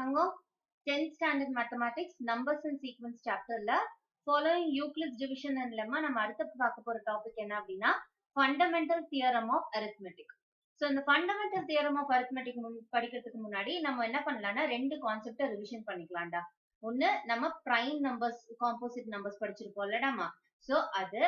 Thangam 10th standard mathematics numbers and sequence chapterல following Euclid's division and lemma நம்ம அடுத்து பார்க்க போற டாபிக் என்ன அப்படின்னா fundamental theorem of arithmetic. So இந்த fundamental theorem of arithmetic படிக்கிறதுக்கு முன்னாடி நம்ம என்ன பண்ணலாம்னா ரெண்டு கான்செப்ட ரிவிஷன் பண்ணிக்கலாம்டா. ஒன்னு நம்ம prime numbers composite numbers படிச்சிருப்போம்லடாமா. So அது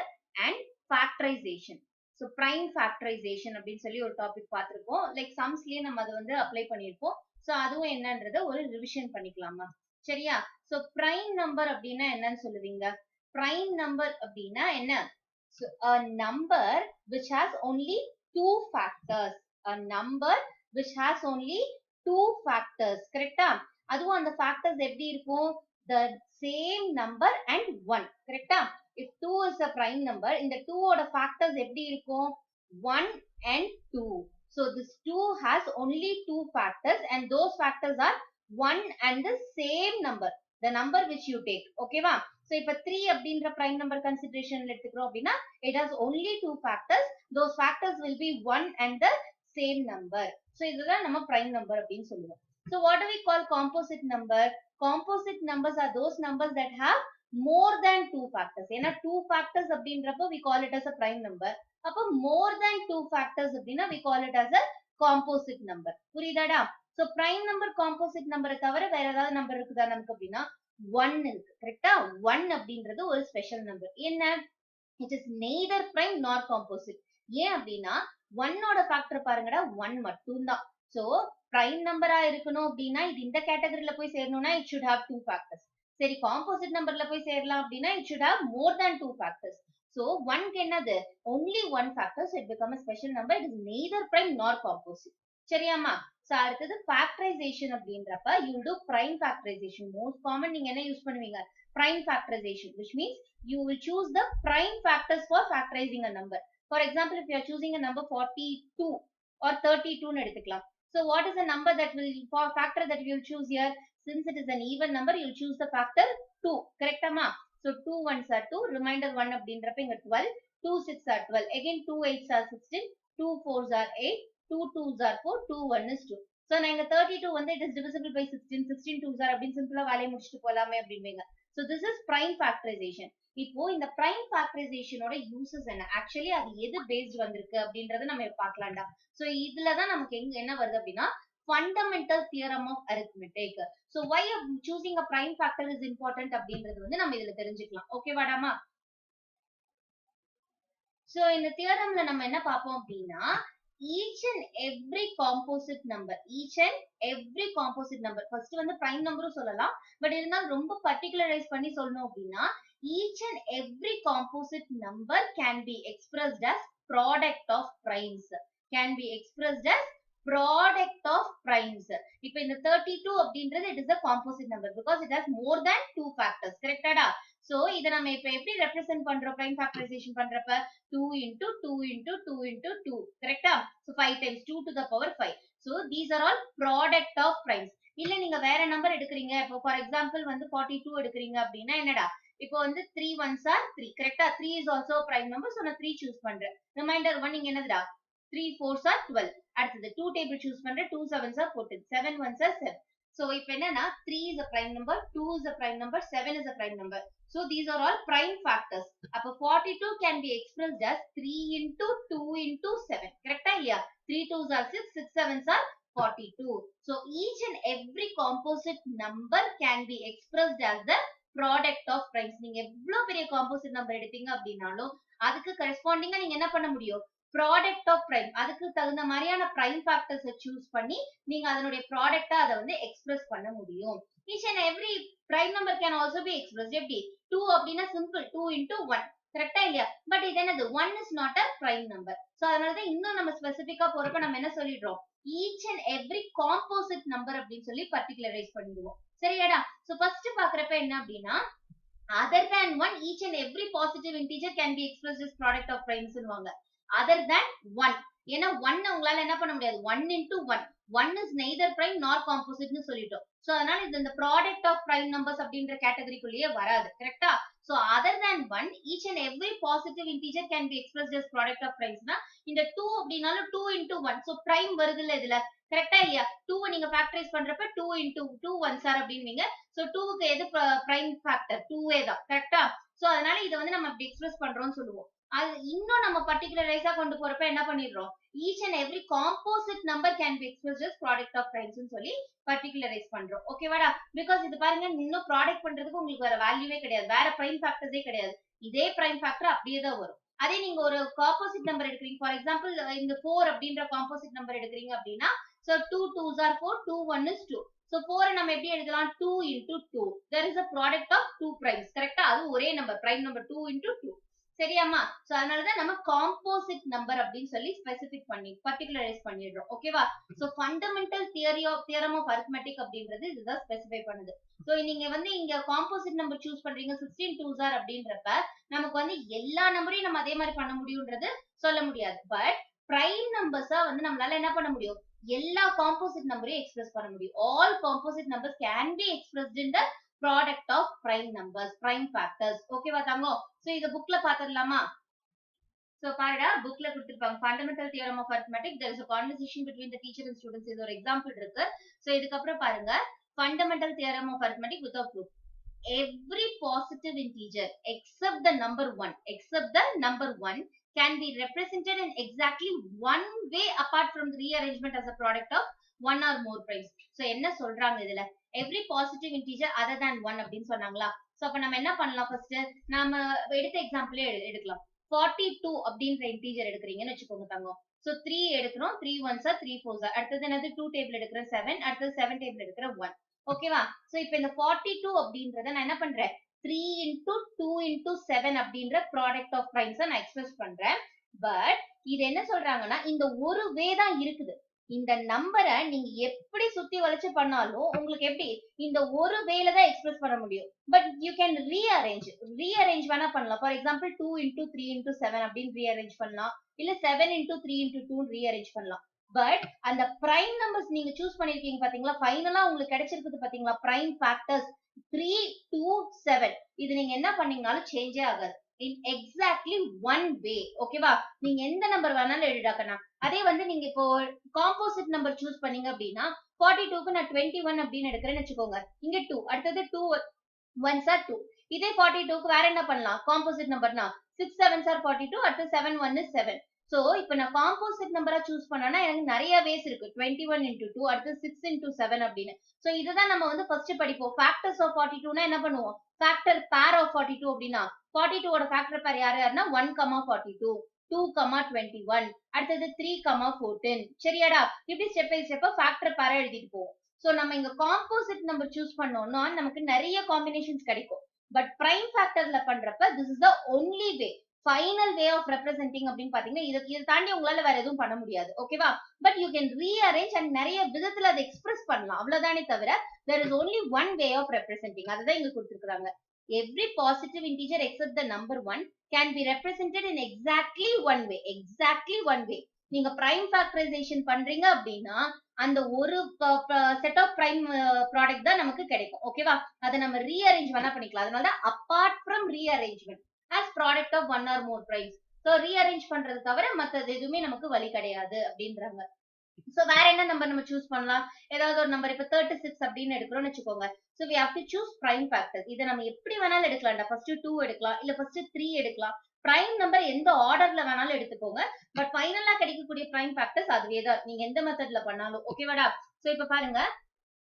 and factorization. So prime factorization அப்படின்னு சொல்லி ஒரு டாபிக் பார்த்திருப்போம். லைக் சம்ஸ்லயே நம்ம அதை வந்து அப்ளை பண்ணியிருப்போம். சோ அதுவும் என்னன்றத ஒரு ரிவிஷன் பண்ணிக்கலாமா? சரியா? சோ prime number அப்படின்னா என்னன்னு சொல்லுவீங்க? Prime number அப்படின்னா என்ன? So a number which has only two factors. A number which has only two factors. கரெக்டா? அதுவும் அந்த factors எப்படி இருக்கும்? The same number and one. கரெக்டா? If 2 is a prime number, இந்த 2 ஓட factors எப்படி இருக்கும்? 1 and 2. So this 2 has only two factors and those factors are 1 and the same number. The number which you take. Okay va? So இப்ப 3 அப்படின்ற prime number consideration எடுத்துக்கிறோம் அப்படின்னா it has only two factors. Those factors will be 1 and the same number. So இதுதான் நம்ம prime number அப்படின்னு சொல்லுவோம். So what do we call composite number? Composite numbers are those numbers that have more than two factors. ஏன்னா two factors அப்படின்றப்போ we call it as a prime number. அப்போ more than two factors அப்படின்னா we call it as a composite number. புரியுதாடா? So prime number composite number தவிர வேற ஏதாவது number இருக்குதா நமக்கு அப்படின்னா 1 இருக்கு. கரெக்டா? 1 அப்படின்றது ஒரு ஸ்பெஷல் நம்பர். என்ன? It is neither prime nor composite. ஏன் அப்படின்னா 1 ஓட ஃபேக்டர் பாருங்கடா 1 மட்டும்தான். So prime நம்பரா இருக்கணும் அப்படின்னா இது இந்த கேட்டகரியில போய் சேரணும்னா it should have two factors. சரி காம்போசிட் நம்பர்ல போய் சேரலாம் அப்படின்னா it should have more than two factors. So 1 க்கு என்னது? Only one factor, so it becomes a special number. It is neither prime nor composite. சரியாமா? So அடுத்தது factorization அப்படின்றப்ப you will do prime factorization. Most common நீங்க என்ன use பண்ணுவீங்க? Prime factorization, which means you will choose the prime factors for factorizing a number. For example, if you are choosing a number 42 or 32 ன்னு எடுத்துக்கலாம். So what is the number that will for factor that you will choose here? Since it is an even number, you will choose the factor 2. Correct amma? So 2 ones are 2, remainder 1 அப்படின்றப்ப இங்க 12, 2 6 are 12, again 2 8s are 16, 2 4s are 8, 2 2s are 4, 2 1 is 2. So நான் இங்க 32 வந்து it is divisible by 16, 16 2s are அப்படின்னு சிம்பிளா வேலையை முடிச்சுட்டு போலாமே அப்படிம்பீங்க. So this is prime factorization. இப்போ இந்த prime factorization ஓட uses என்ன? Actually அது எது based வந்திருக்கு அப்படின்றத நம்ம பார்க்கலாம்டா. So இதுலதான் நமக்கு என்ன வருது அப்படின்னா fundamental theorem of arithmetic. So why choosing a prime factor is important அப்படின்றது வந்து நம்ம இதுல தெரிஞ்சுக்கலாம். ஓகே வாடாமா? So இந்த தியரம்ல நம்ம என்ன பார்ப்போம் அப்படின்னா each and every composite number first வந்து prime number சொல்லலாம் பட் இருந்தாலும் ரொம்ப particularize பண்ணி சொல்லணும் அப்படின்னா each and every composite number can be expressed as product of primes. இப்போ இந்த 32 அப்படின்றது it is a composite number because it has more than two factors. கரெக்டாடா? So இத நம்ம இப்ப எப்படி ரெப்ரசன்ட் பண்றோம் prime factorization பண்றப்ப 2 into 2 into 2 into 2. கரெக்டா? So 5 times 2 to the power 5. So these are all product of primes. இல்ல நீங்க வேற நம்பர் எடுக்கிறீங்க. இப்போ for example வந்து 42 எடுக்கிறீங்க அப்படின்னா என்னடா? இப்போ வந்து 3 ones are 3. கரெக்டா? 3 is also a prime number. So நான் 3 choose பண்றேன். Remainder 1 இங்க என்னதுடா? 3 4s are 12. அடுத்தது 2 table choose பண்றேன். 2 7s are 14. 7 1s are 7. So இப்போ என்னன்னா 3 is a prime number, 2 is a prime number, 7 is a prime number. So these are all prime factors. அப்போ 42 can be expressed as 3 into 2 into 7. கரெக்டா இல்லையா? 3 2s are 6, 6 7s are 42. So each and every composite number can be expressed as the product of primes. நீங்க எவ்வளவு பெரிய composite number எடுத்தீங்க அப்படின்னாலும் அதுக்கு corresponding நீங்க என்ன பண்ண முடியும்? Product of prime. அதுக்கு தகுந்த மாதிரியான prime factors choose பண்ணி நீங்க அதனுடைய ப்ராடக்ட்டா அதை வந்து எக்ஸ்பிரஸ் பண்ண முடியும். Each and every prime number can also be expressed. எப்படி? 2 அப்படின்னா simple 2 into 1. கரெக்டா இல்லையா? பட் இது என்னது? 1 is not a prime number. So அதனாலதான் இன்னும் நம்ம ஸ்பெசிபிக்கா போறப்ப நம்ம என்ன சொல்லிடுறோம்? Each and every composite number அப்படின்னு சொல்லி particularize பண்ணிடுவோம். சரியாடா? So first பாக்குறப்ப என்ன அப்படின்னா other than 1, each and every positive integer can be expressed as product of primes னுவாங்க. Other than 1. ஏன்னா 1 உங்களால என்ன பண்ண முடியாது? 1 into 1. 1 is neither prime nor composite னு சொல்லிட்டோம். So அதனால இது இந்த product of prime numbers அப்படின்ற கேட்டகரிக்குள்ளேயே வராது. கரெக்டா? So other than 1, each and every positive integer can be expressed as product of primes னா இந்த 2 அப்படினாலும் 2 into 1. So prime வருதுல்ல இதுல கரெக்டா இல்லையா? 2 நீங்க ஃபேக்டரைஸ் பண்றப்ப 2 into 2 1s are அப்படின்வீங்க. சோ 2க்கு எது பிரைம் ஃபேக்டர்? 2 தான். கரெக்டா? சோ அதனால இத வந்து நம்ம இப்படி எக்ஸ்பிரஸ் பண்றோம்னு சொல்லுவோம். அது இன்னும் நம்ம பர்டிகுலரைஸா கொண்டு போறப்ப என்ன பண்ணிடுறோம்? Each and every composite number can be expressed as product of primes சொல்லி பர்டிகுலரைஸ் பண்றோம். ஓகேவாடா? பிகாஸ் இது பாருங்க, இன்னும் ப்ராடக்ட் பண்றதுக்கு உங்களுக்கு வேற வேல்யூவே கிடையாது, வேற பிரைம் ஃபேக்டர்ஸே கிடையாது. இதே பிரைம் ஃபேக்டர் அப்படியே தான் வரும். அதே நீங்க ஒரு காம்போசிட் நம்பர் எடுக்கிறீங்க, ஃபார் எக்ஸாம்பிள் இந்த 4 அப்படின்ற காம்போசிட் நம்பர் எடுக்கிறீங்க அப்படின்னா, so 2 2s are 4, 2 1 is 2. So 4 நம்ம எப்படி எழுதலாம்? 2 into 2. There is a product of 2 primes. கரெக்டா? அது ஒரே நம்பர், பிரைம் நம்பர் 2 into 2. சரியாமா? சோ அதனால தான் நம்ம காம்போசிட் நம்பர் அப்படின்னு சொல்லி ஸ்பெசிஃபிக் பண்ணி பர்டிகுலரைஸ் பண்ணிடுறோம். ஓகேவா? So fundamental theorem of arithmetic அப்படின்றது இதுதான் ஸ்பெசிஃபை பண்ணுது. சோ நீங்க வந்து இங்க காம்போசிட் நம்பர் சூஸ் பண்றீங்க, 16 2s are அப்படின்றப்ப நமக்கு வந்து எல்லா நம்பரையும் நம்ம அதே மாதிரி பண்ண முடியும்ன்றது சொல்ல முடியாது. பட் பிரைம் நம்பர்ஸா வந்து நம்மளால என்ன பண்ண முடியும்? எல்லா காம்போசிட் நம்பரையும் எக்ஸ்பிரஸ் பண்ண முடியும். All composite numbers can be expressed in the product of prime numbers, prime factors. ஓகேவா தங்கம்? சோ இத புக்ல பாத்துடலாமா? சோ பாருடா, புக்ல கொடுத்திருப்பாங்க fundamental theorem of arithmetic, there is a conversation between the teacher and students. இது ஒரு எக்ஸாம்பிள் இருக்கு. சோ இதுக்கு அப்புறம் பாருங்க, fundamental theorem of arithmetic without proof. Every positive integer except the number 1 can be represented in exactly one way apart from the rearrangement as a product of one or more primes. So என்ன சொல்றாங்க இதுல? Every positive integer other than 1 அப்படின்னு சொன்னாங்களா? So அப்ப நம்ம என்ன பண்ணலாம்? First நாம எடுத்த எக்ஸாம்பிளே எடுக்கலாம். 42 அப்படின்ற இன்டீஜர் எடுக்கிறீங்கன்னு வச்சுக்கோங்க தங்கம். சோ 3 எடுக்கிறோம், 3 1s are 3 4s are. அடுத்தது என்னது? 2 டேபிள் எடுக்கிற 7, அடுத்தது 7 டேபிள் எடுக்கிற 1. ஓகேவா? சோ இப்போ இந்த 42 அப்படின்றத நான் என்ன பண்றேன்? 3 into 2 into 7 அப்படின்ற ப்ராடக்ட் ஆஃப் பிரைம்ஸ் நான் எக்ஸ்பிரஸ் பண்றேன். பட் இது என்ன சொல்றாங்கன்னா, இந்த ஒரு வே தான் இருக்குது. இந்த நம்பரை நீங்க எப்படி சுத்தி வளைச்சு பண்ணாலும் உங்களுக்கு எப்படி இந்த ஒரு வேல தான் எக்ஸ்பிரஸ் பண்ண முடியும். பட் யூ கேன் ரீஅரேஞ்ச் வேணா பண்ணலாம். ஃபார் எக்ஸாம்பிள் 2 into 3 into 7 அப்படின்னு ரீஅரேஞ்ச் பண்ணலாம், இல்ல 7 into 3 into 2 ரீஅரேஞ்ச் பண்ணலாம். பட் அந்த பிரைம் நம்பர்ஸ் நீங்க சூஸ் பண்ணிருக்கீங்க பாத்தீங்களா, ஃபைனலா உங்களுக்கு கிடைச்சிருக்குது பாத்தீங்களா, பிரைம் ஃபேக்டர்ஸ் 3 2 7. இது நீங்க என்ன பண்ணீங்கனாலும் சேஞ்சே ஆகாது in exactly one way. ஓகேவா? நீங்க எந்த நம்பர் வேணாலும் எழுதாக்கனா. அதே வந்து நீங்க இப்போ காம்போசிட் நம்பர் சூஸ் பண்ணீங்க அப்படின்னா, 42க்கு நான் 21 அப்படின்னு எடுக்கிறேன்னு வச்சுக்கோங்க. இங்க 2, அடுத்தது 2 1s are 2. இதே 42க்கு வேற என்ன பண்ணலாம்? காம்போசிட் நம்பர்னா 6 7s are 42, அடுத்து 7 1 is 7. சோ இப்போ நான் காம்போசிட் நம்பரா சூஸ் பண்ணனா எனக்கு நிறைய வேஸ் இருக்கு. 21 into 2, அடுத்து 6 into 7 அப்படின்னு. சோ இதுதான் நம்ம வந்து ஃபர்ஸ்ட் படிப்போம். ஃபேக்டர்ஸ் ஆஃப் 42னா என்ன பண்ணுவோம்? ஃபேக்டர் பேர் ஆஃப் 42 அப்படின்னா 42 ஓட ஃபேக்டர் பேர் யாருன்னா 1, 42, 2, 21, அடுத்தது 3, 14. சரியாடா? இப்படி ஸ்டெப் பை ஸ்டெப்பா ஃபேக்டர் பேரா எழுதிட்டு போவோம். சோ நம்ம இங்க காம்போசிட் நம்பர் சூஸ் பண்ணோம்னா நமக்கு நிறைய காம்பினேஷன்ஸ் கிடைக்கும். பட் பிரைம் ஃபேக்டர்ல பண்றப்ப this is the only way, final way of representing அப்படின்னு பாத்தீங்கன்னா இதை தாண்டி உங்களால வேற எதுவும் பண்ண முடியாது. ஓகேவா? But you can rearrange and நிறைய விதத்துல அதை எக்ஸ்பிரஸ் பண்ணலாம். அவ்வளவுதானே தவிர there is only one way of representing. அதுதான் இங்க கொடுத்திருக்காங்க. Every positive integer except the number 1 can be represented in exactly one way. நீங்க பிரைம் ஃபேக்டரைசேஷன் பண்றீங்க அப்படின்னா அந்த ஒரு செட் ஆஃப் பிரைம் ப்ராடக்ட் தான் நமக்கு கிடைக்கும். ஓகேவா? அதை நம்ம ரீஅரேஞ்ச் வேணா பண்ணிக்கலாம். அதனால தான் apart from rearrangement as product of one or more primes. So rearrange பண்றது தவிர மத்தது எதுவுமே நமக்கு வழி கிடையாது அப்படின்றாங்க. சோ வேற என்ன நம்பர் நம்ம சூஸ் பண்ணலாம்? ஏதாவது ஒரு நம்பர், இப்ப 36 அப்படின்னு எடுக்கிறோம்னு வச்சுக்கோங்க. So we have to choose prime factors. இதை நம்ம எப்படி வேணாலும் எடுக்கலாம்டா. ஃபர்ஸ்ட் 2 எடுக்கலாம், இல்ல ஃபர்ஸ்ட் 3 எடுக்கலாம். பிரைம் நம்பர் எந்த ஆர்டர்ல வேணாலும் எடுத்துக்கோங்க. பட் ஃபைனலா கிடைக்கக்கூடிய பிரைம் ஃபேக்டர்ஸ் அதுவே தான், நீங்க எந்த மெத்தட்ல பண்ணாலும். ஓகேவாடா? சோ இப்ப பாருங்க,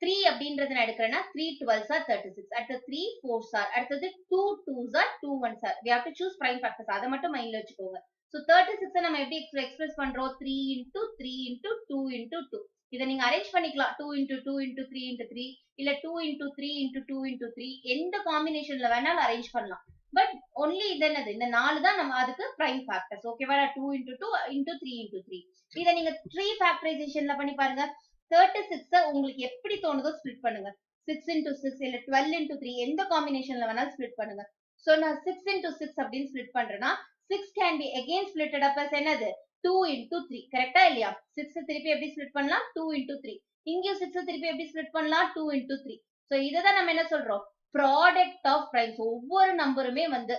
3 அப்படின்றது நான் எடுக்கிறேன்னா 3 12s are 36, அடுத்து 3 4s are, அடுத்தது 2 2s are, 2 1s are. We have to choose prime factors. அதை மட்டும் மைண்ட்ல வச்சுக்கோங்க. சோ 36 நம்ம எப்படி எக்ஸ்பிரஸ் பண்றோம்? 3 into 3 into 2 into 2. இதை நீங்க அரேஞ்ச் பண்ணிக்கலாம். 2 into 2 into 3 into 3, இல்ல 2 into 3 into 2 into 3, எந்த காம்பினேஷன்ல வேணாலும் அரேஞ்ச் பண்ணலாம். பட் ஒன்லி இது என்னது? இந்த 4 தான் நம்ம அதுக்கு பிரைம் ஃபேக்டர்ஸ். ஓகேவா? 2 into 2 into 3 into 3. இதை நீங்க 3 ஃபேக்டரைசேஷன்ல பண்ணி பாருங்க. 36 உங்களுக்கு எப்படி தோணுதோ ஸ்பிளிட் பண்ணுங்க. 6 into 6 இல்ல 12 into 3, எந்த காம்பினேஷன்ல வேணாலும் ஸ்பிளிட் பண்ணுங்க. சோ நான் 6 into 6 அப்படின்னு ஸ்பிளிட் பண்றேன்னா 6 can be again splitted up as என்னது? 2 into 3. கரெக்டா இல்லையா? 6 திருப்பி எப்படி ஸ்பிளிட் பண்ணலாம்? 2 into 3. இங்கேயும் 6 திருப்பி எப்படி ஸ்பிளிட் பண்ணலாம்? 2 into 3. சோ இதுதான் நம்ம என்ன சொல்றோம்? Product of primes. ஒவ்வொரு நம்பருமே வந்து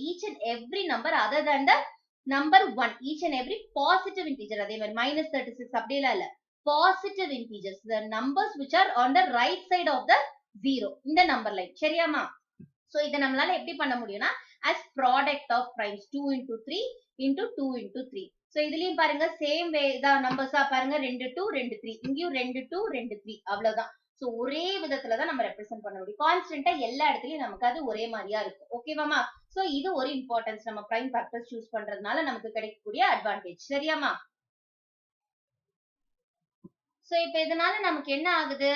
each and every number other than the number 1, each and every positive integer. அதே மாதிரி -36 அப்படிலாம் இல்ல, positive integers, the numbers which are on the right side of the zero in the number line. சரியாமா? So இதை நம்மளால எப்படி பண்ண முடியும்னா as product of primes 2 into 3 into 2 into 3. So இதுலயும் பாருங்க சேம் வே தான் நம்பர்ஸா பாருங்க 2 2 2 3, இங்கேயும் 2 2 2 3, அவ்வளவுதான். சோ ஒரே விதத்துல தான் நம்ம ரெப்ரசென்ட் பண்ண முடியும். கான்ஸ்டன்ட்டா எல்லா இடத்துலயும் நமக்கு அது ஒரே மாதிரியா இருக்கும். ஓகேவாமா? சோ இது ஒரு இம்பார்ட்டன்ஸ் நம்ம பிரைம் ஃபேக்டர்ஸ் சூஸ் பண்றதுனால நமக்கு கிடைக்கக்கூடிய அட்வான்டேஜ். சரியாமா? சோ இப்ப இதனால நமக்கு என்ன ஆகுது,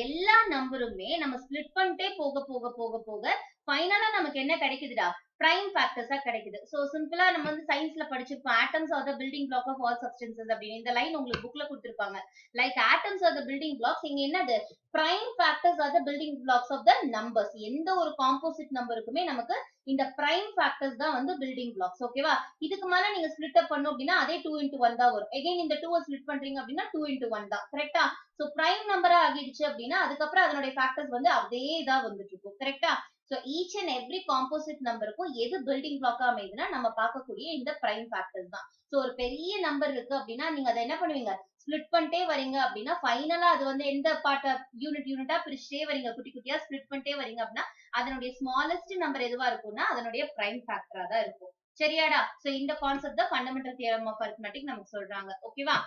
எல்லா நம்பருமே நம்ம ஸ்பிளிட் பண்ணிட்டே போக போக போக போக ஃபைனலா நமக்கு என்ன கிடைக்குதுடா, பிரைம் ஃபேக்டர்ஸா கிடைக்குது. சோ சிம்பிளா நம்ம வந்து சயின்ஸ்ல படிச்சிருப்போம், atoms are the building block of all substances அப்படின்னு. இந்த லைன் உங்களுக்கு புக்ல கொடுத்திருப்பாங்க. Like atoms are the building blocks, இங்க என்னது, prime factors are the building blocks of the numbers. எந்த ஒரு காம்போசிட் நம்பருக்குமே நமக்கு இந்த பிரைம் ஃபேக்டர்ஸ் தான் வந்து பில்டிங் பிளாக்ஸ். ஓகேவா? இதுக்கு மேல நீங்க ஸ்பிளிட் அப் பண்ணும் அப்படின்னா அதே 2 into 1 தான் வரும். எகைன் இந்த 2 ஸ்பிளிட் பண்றீங்க அப்படின்னா 2 into 1 தான். கரெக்டா? சோ பிரைம் நம்பரா ஆகிடுச்சு அப்படின்னா அதுக்கப்புறம் அதனுடைய ஃபேக்டர்ஸ் வந்து அதே தான் வந்துட்டு இருக்கும். கரெக்டா? So each and every composite நம்பருக்கும் எது பில்டிங் பிளாக்கா அமையுதுன்னா நம்ம பார்க்கக்கூடிய இந்த பிரைம் ஃபேக்டர்ஸ் தான். சோ ஒரு பெரிய நம்பர் இருக்கு அப்படின்னா நீங்க அதை என்ன பண்ணுவீங்க, ஸ்பிளிட் பண்ணிட்டே வரீங்க அப்படின்னா ஃபைனலா அது வந்து எந்த பார்ட்ட யூனிட்டா பிரிச்சுட்டே வரீங்க, குட்டி குட்டியா ஸ்பிளிட் பண்ணிட்டே வரீங்க அப்படின்னா அதனுடைய ஸ்மாலஸ்ட் நம்பர் எதுவா இருக்கும்னா அதனுடைய பிரைம் ஃபேக்டரா தான் இருக்கும். சரியாடா? சோ இந்த கான்செப்ட் தான் ஃபண்டமெண்டல் தியரம் ஆஃப் அரித்மெட்டிக் நமக்கு சொல்றாங்க. ஓகேவா?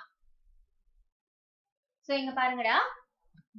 சோ இங்க பாருங்கடா,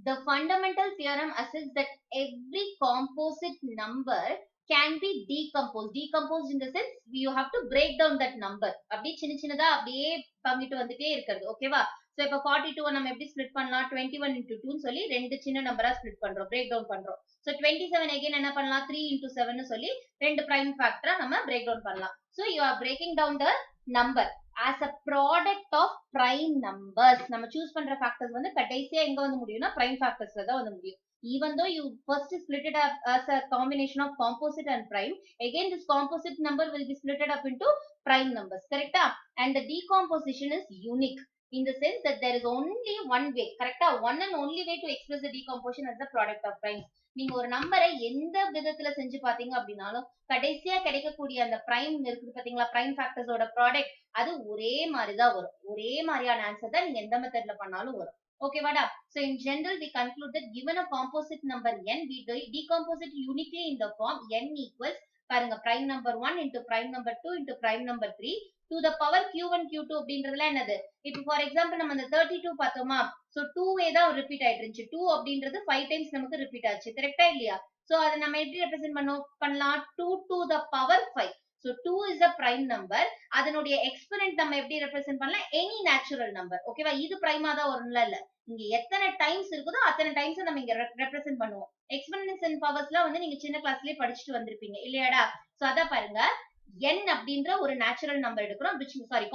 the fundamental theorem asserts that every composite number can be decomposed. Decomposed in the sense you have to break down that number. அப்படி சின்ன சின்னதா அப்படியே பங்கிட்டு வந்துட்டே இருக்கிறது. ஓகேவா? சோ இப்ப 42 நம்ம எப்படி ஸ்பிளிட் பண்ணலாம், 21 into 2 சொல்லி ரெண்டு சின்ன நம்பரா ஸ்பிளிட் பண்றோம், பிரேக் டவுன் பண்றோம். சோ 27 again என்ன பண்ணலாம், 3 into 7 சொல்லி ரெண்டு பிரைம் ஃபேக்டரா நம்ம பிரேக் டவுன் பண்ணலாம். So you are breaking down the number as a product of prime numbers. நம்ம சூஸ் பண்ற ஃபேக்டர்ஸ் வந்து கடைசியா எங்க வந்து முடியும்னா prime factors தான் வந்து முடியும். Even though you first split it up as a combination of composite and prime, again this composite number will be split up into prime numbers. Correct? And the decomposition is unique in the sense that there is only one way. Correct? One and only way to express the decomposition as the product of primes. நீங்க ஒரு நம்பரை எந்த விதத்துல செஞ்சு பாத்தீங்க அப்படின்னாலும் கடைசியா கிடைக்கக்கூடிய அந்த பிரைம் இருக்குது பாத்தீங்களா, பிரைம் ஃபேக்டர்ஸோட ப்ராடக்ட், அது ஒரே மாதிரிதான் வரும். ஒரே மாதிரியான ஆன்சர் தான் நீங்க எந்த மெத்தட்ல பண்ணாலும் வரும். ஓகேவாடா? So in general we conclude that given a composite number n, we decompose it uniquely in the form n equals, பாருங்க, prime number 1 into prime number 2 into prime number 3 to the power q1 q2 அப்படின்றதுல என்னது. இப்போ for example நம்ம இந்த 32 பார்த்தோமா, so 2 தான் repeat ஆயிட்டு இருந்துச்சு. 2 அப்படின்றது 5 டைம்ஸ் நமக்கு ரிப்பீட் ஆச்சு. கரெக்டா இல்லையா? சோ அதை நம்ம எப்படி ரெப்ரசென்ட் பண்ணலாம், 2 to the power 5. So 2 is a prime number. அதனுடைய எக்ஸ்போனன்ட் நம்ம எப்படி ரெப்ரசென்ட் பண்ணலாம், எனி நேச்சுரல் நம்பர். ஓகேவா? இது பிரைமா தான் வரும்ல, இல்ல இங்க எத்தனை டைம்ஸ் இருக்குதோ அத்தனை டைம்ஸ் நம்ம இங்க ரெப்ரசென்ட் பண்ணுவோம். எக்ஸ்போனன்ட்ஸ் அண்ட் பவர்ஸ்லாம் வந்து நீங்க சின்ன கிளாஸ்லயே படிச்சுட்டு வந்திருப்பீங்க இல்லையாடா? சோ அத பாருங்க, n அப்படின்ற ஒரு நேச்சுரல் நம்பர் எடுக்கிறோம்,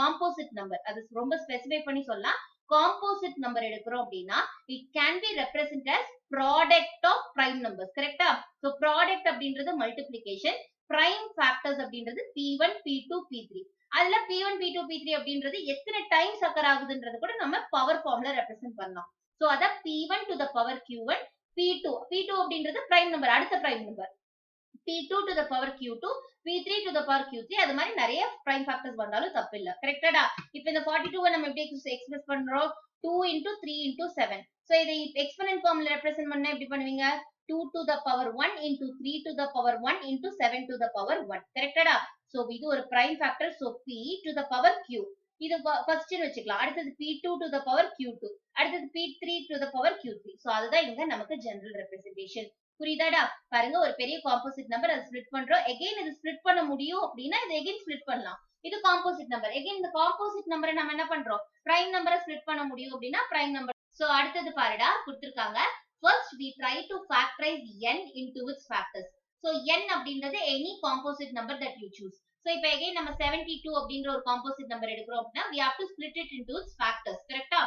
காம்போசிட் நம்பர், அது ரொம்ப ஸ்பெசிஃபை பண்ணி சொல்லலாம். காம்போசிட் நம்பர் எடுக்கிறோம் அப்படின்னா it can be represented as product of prime numbers. கரெக்டா? சோ ப்ராடக்ட் அப்படின்றது மல்டிப்ளிகேஷன், prime factors அப்படின்றது p1 p2 p3. அதுல p1 p2 p3 அப்படின்றது எத்தனை டைம்ஸ் அக்கர் ஆகுதுன்றது கூட நம்ம பவர் ஃபார்ம்ல ரெப்ரசென்ட் பண்ணலாம். சோ அத p1 to the power q1, p2 அப்படின்றது பிரைம் நம்பர், அடுத்த prime number, p2 to the power q2, p3 to the power q3. அது மாதிரி நிறைய prime factors வந்தாலும் தப்பு இல்ல. கரெக்டாடா? இப்போ இந்த 42 நம்ம எப்படி எக்ஸ்பிரஸ் பண்றோம், 2 into 3 into 7. சோ இதை எக்ஸ்போனன்ட் ஃபார்ம்ல ரெப்ரசென்ட் பண்ணா எப்படி பண்ணுவீங்க, 2 to the power 1 into 3 to the power 1 into 7 to the power 1. கரெக்டாடா? So இது ஒரு prime factor. So p to the power q, இது ஃபர்ஸ்ட் வச்சுக்கலாம். அடுத்தது p2 to the power q2, அடுத்தது p3 to the power q3. So அதுதான் இங்க நமக்கு general representation. புரியுதாடா? பாருங்க, ஒரு பெரிய காம்போசிட் நம்பர், அதை ஸ்பிளிட் பண்றோம். எகைன் இது ஸ்பிளிட் பண்ண முடியும் அப்படின்னா இது எகைன் ஸ்பிளிட் பண்ணலாம். இது காம்போசிட் நம்பர். எகைன் இந்த காம்போசிட் நம்பரை நம்ம என்ன பண்றோம், பிரைம் நம்பரை ஸ்பிளிட் பண்ண முடியும் அப்படின்னா பிரைம் நம்பர். சோ அடுத்தது பாருடா, கொடுத்திருக்காங்க. First we try to factorize n into its factors. So n அப்படின்றது any composite number that you choose. So இப்போ again நம்ம 72 அப்படின்ற ஒரு காம்போசிட் நம்பர் எடுக்கிறோம் அப்படின்னா we have to split it into its factors. கரெக்டா?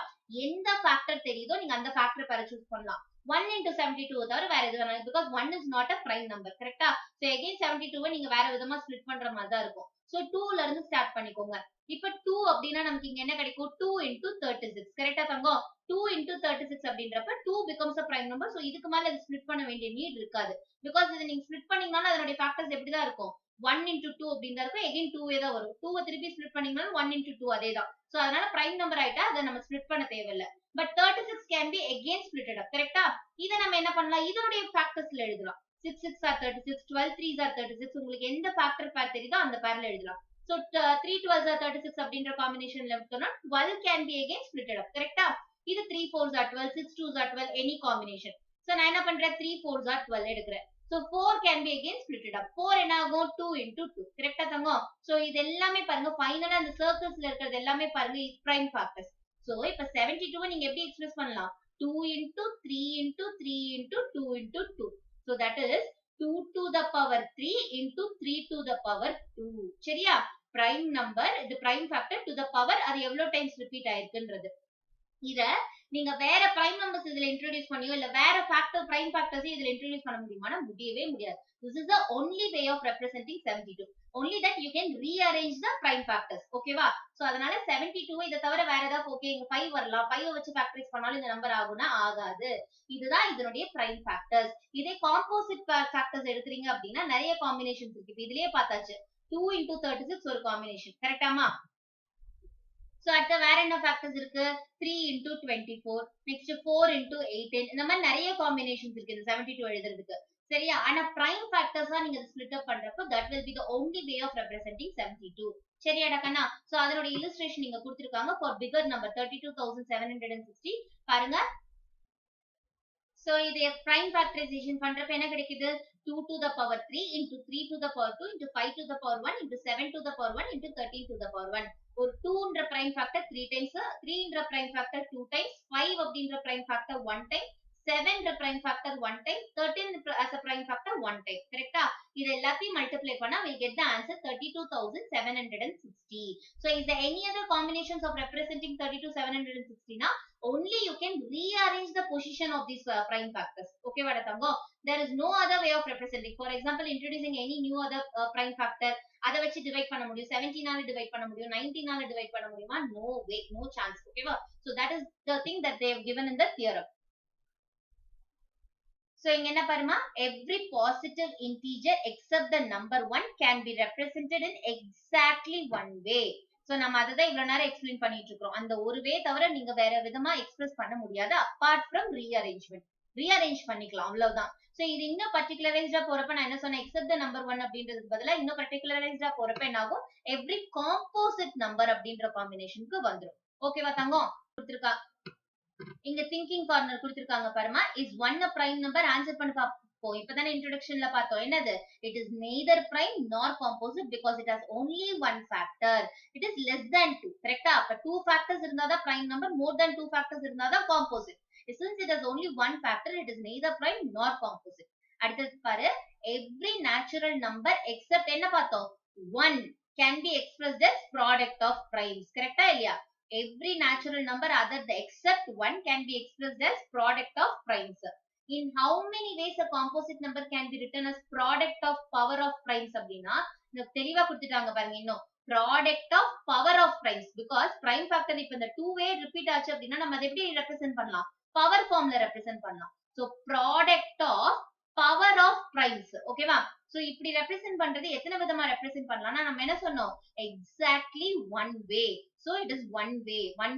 எந்த ஃபேக்டர் தெரியுதோ நீங்க அந்த ஃபேக்டர் பேர சூஸ் பண்ணலாம். 1 into 72 தவிர வேற எது வேணாலும், because 1 is not a prime number. கரெக்டா? So again 72 நீங்க வேற விதமா ஸ்பிளிட் பண்ற மாதிரி தான் இருக்கும். So 2ல இருந்து ஸ்டார்ட் பண்ணிக்கோங்க. இப்போ 2 அப்படின்னா நமக்கு இங்க என்ன கிடைக்கும், 2 into 36. கரெக்டா தங்கம்? 2 into 36 அப்படின்றப்ப 2 becomes a prime number. So இதுக்கு மேல இது ஸ்பிளிட் பண்ண வேண்டிய நீட் இருக்காது. because இது நீங்க ஸ்பிளிட் பண்ணீங்கனால அதனுடைய ஃபேக்டர்ஸ் எப்படி தான் இருக்கும், 1 into 2 அப்படின்னு தான் இருக்கும். again 2 தான் வரும். 2 திருப்பி ஸ்பிளிட் பண்ணீங்கனாலும் 1 into 2 அதே தான். சோ அதனால பிரைம் நம்பர் ஆயிட்டா அதை நம்ம ஸ்பிளிட் பண்ண தேவையில்லை. but 36 can be again splitted up. Correct? இதை நம்ம என்ன பண்ணலாம், இதனுடைய factorsல எழுதலாம். 6 6 are 36, 12 3s are 36. உங்களுக்கு எந்த factor pair தெரியுதோ அந்த pairல எழுதலாம். So 3 12s are 36 அப்படின்ற காம்பினேஷன்ல எடுத்தோம்னா 12 can be again splitted up. Correct? இது 3 4s are 12, 6 2s are 12, any combination. So நான் என்ன பண்றேன், 3 4s are 12 எடுக்கிறேன். So 4 can be again splitted up. 4 என்ன ஆகும், 2 into 2. கரெக்டா தங்கம்? So இது எல்லாமே பாருங்க, ஃபைனலா அந்த சர்க்கிள்ஸ்ல இருக்கிறது எல்லாமே பாருங்க prime factors. So இப்ப 72 நீங்க எப்படி எக்ஸ்பிரஸ் பண்ணலாம், 2 into 3 into 3 into 2 into 2. So that is 2 to the power 3 into 3 to the power 2. சரியா? prime number, இது prime factor to the power, அது எவ்வளவு டைம்ஸ் ரிப்பீட் ஆயிருக்குன்றது. இத நீங்க வேற prime numbers இதுல introduce பண்ணியோ இல்ல வேற factor prime factors இதுல introduce பண்ண முடியுமானா முடியவே முடியாது. This is the only way of representing 72. Only that you can rearrange the prime factors. ஓகேவா? சோ அதனால 72 இத தவிர வேற ஏதாவது ஓகே இங்க 5 வரலாம், 5 வச்சு ஃபேக்டரைஸ் பண்ணாலும் இந்த நம்பர் ஆகும்னா ஆகாது. இதுதான் இதனுடைய prime factors. இதே composite factors எடுத்துறீங்க அப்படின்னா நிறைய காம்பினேஷன்ஸ் இருக்கு. இப்போ இதுலயே பார்த்தாச்சு 2 into 36 ஒரு காம்பினேஷன். கரெக்டாமா? So அடுத்த வேற என்ன ஃபேக்டர்ஸ் இருக்கு, 3 into 24, next 4 into 18. இந்த மாதிரி நிறைய காம்பினேஷன்ஸ் இருக்கு இந்த 72 எழுதுறதுக்கு. சரியா? ஆனா prime factors தான் நீங்க ஸ்ப்ளிட் அப் பண்றப்போ that will be the only way of representing 72. சரியாடா கண்ணா? சோ அதோட இல்லஸ்ட்ரேஷன் நீங்க கொடுத்திருக்காங்க for bigger number 32760. பாருங்க. So இது prime factorization பண்றப்ப என்ன கிடைக்குது, 2 to the power 3 into 3 to the power 2 into 5 to the power 1 into 7 to the power 1 into 13 to the power 1. ஒரு 2ன்ற prime factor 3 times, 3ன்ற prime factor 2 times, 5 அப்படின்ற prime factor 1 time, 7ன்ற prime factor 1 time, 13 as a prime factor 1 time. கரெக்ட்டா? இது எல்லாத்தையும் multiply பண்ணா we get the answer 32760. So is there any other combinations of representing 32760 na? Only you can rearrange the position of these prime factors. Okay vada thango? There is no other way of representing. For example, introducing any new other prime factor, அதை வச்சு divide பண்ண முடியும், 17 ஆல divide பண்ண முடியும், 19 ஆல divide பண்ண முடியுமா? No way, no chance. ஓகேவா? So that is the thing that they have given in the theorem. So இங்க என்ன பாருமா, every positive integer except the number 1 can be represented in exactly one way. So நம்ம அததான் இவ்வளவு நேரம் explain பண்ணிட்டு இருக்கோம். அந்த ஒரு வே தவிர நீங்க வேற விதமா எக்ஸ்பிரஸ் பண்ண முடியாது apart from rearrangement. rearrange பண்ணிக்கலாம் அவ்வளவுதான். So இது இன்னும் பர்டிகுலரைஸ்டா போறப்ப நான் என்ன சொன்னேன், except the number 1 அப்படின்றதுக்கு பதிலா இன்னும் பர்டிகுலரைஸ்டா போறப்ப என்ன ஆகும், every composite number அப்படின்ற காம்பினேஷனுக்கு வந்துரும். ஓகேவா தங்கம்? கொடுத்திருக்கா இங்க திங்கிங் கார்னர் கொடுத்திருக்காங்க பாருமா, is 1 a prime number? Answer பண்ணி பாப்போம். இப்பதானே இன்ட்ரோடக்ஷன்ல பார்த்தோம். என்னது? it is neither prime nor composite because it has only one factor. it is less than 2. கரெக்ட்டா? அப்ப 2 factors இருந்தாதான் prime number, more than 2 factors இருந்தாதான் composite. Since it has only one factor, it is neither prime nor composite. அடுத்தது பாரு, every natural number except என்ன பார்த்தோம், 1 can be expressed as product of primes. கரெக்ட்டா இல்லையா? Every natural number other than except 1 can be expressed as product of primes. In how many ways a composite number can be written as product of power of primes அப்படின்னா தெளிவா கொடுத்துட்டாங்க பாருங்க. இன்னும் product of power of primes, because prime factor இப்ப இந்த 2 way repeat ஆச்சு அப்படின்னா நம்ம அதை எப்படி represent பண்ணலாம், power formல represent பண்ணலாம். So product of power of primes. ஓகேவா? சோ இப்படி ரெப்ரசென்ட் பண்றது எத்தனை விதமா ரெப்ரசென்ட் பண்ணலாம்னா நம்ம என்ன சொன்னோம், exactly one way. So it is one